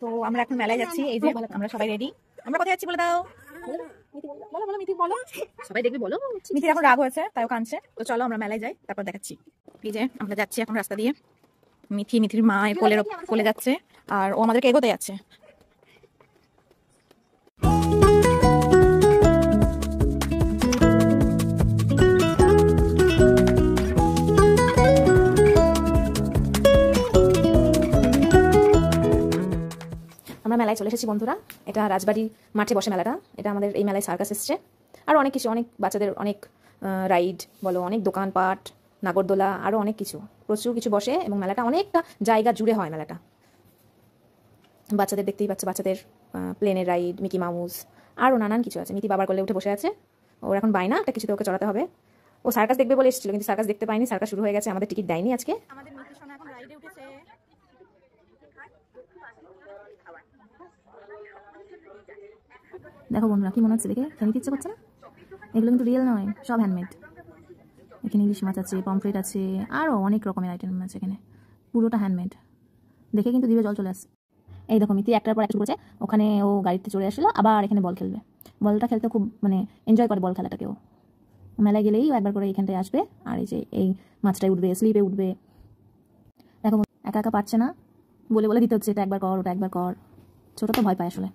তো আমরা এখন মেলায় যাচ্ছি। এই যে আমরা সবাই রেডি। আমরা কোথায় যাচ্ছি বলে দাও। সবাই দেখবি বলো। মিথির এখন রাগ হয়েছে, তাইও কাঁদছে। তো চলো আমরা মেলায় যাই, তারপর দেখাচ্ছি। এই যে আমরা যাচ্ছি এখন রাস্তা দিয়ে। মিথির মা কোলে যাচ্ছে, আর ও আমাদেরকে এগোতে যাচ্ছে। আমরা মেলায় চলে এসেছি বন্ধুরা। এটা রাজবাড়ির মাঠে বসে মেলাটা। এটা আমাদের এই মেলায় সার্কাস এসছে, আর অনেক কিছু, অনেক বাচ্চাদের অনেক রাইড বলো, অনেক দোকানপাট, নাগরদোলা, আরও অনেক কিছু, প্রচুর কিছু বসে। এবং মেলাটা অনেকটা জায়গা জুড়ে হয় মেলাটা। বাচ্চাদের দেখতেই পাচ্ছে, বাচ্চাদের প্লেনের রাইড, মিকি মাউস, আরও নানান কিছু আছে। মিতি বাবার কোলে উঠে বসে আছে। ওর এখন বাইনা একটা কিছুতে ওকে চড়াতে হবে। ও সার্কাস দেখবে বলে এসেছিল, কিন্তু সার্কাস দেখতে পাইনি। সার্কাস শুরু হয়ে গেছে, আমাদের টিকিট দেয়নি আজকে। আমাদের মিতি সোনা এখন রাইডে উঠেছে। দেখো বন্ধুরা, কি মনে হচ্ছে দেখে? খেতে ইচ্ছে করছে না? এগুলো কিন্তু রিয়েল নয়, সব হ্যান্ডমেড। এখানে ইলিশ মাছ আছে, পমফ্রেট আছে, আরও অনেক রকমের আইটেম আছে এখানে। পুরোটা হ্যান্ডমেড। দেখে কিন্তু জিভে জল চলে আসছে। এই দেখো মিতি একটার পর একটা করেছে। ওখানে ও গাড়িতে চড়ে আসলো, আবার এখানে বল খেলবে। বলটা খেলতে খুব এনজয় করে বল খেলাটাকেও। মেলায় গেলেই একবার করে এখানটায় আসবে। আর এই যে এই মাছটায় উঠবে, স্লিপে উঠবে। দেখো একা একা পারছে না, বলে দিতে হচ্ছে এটা একবার কর, ওটা একবার কর। ছোট তো ভয় পায় আসলে।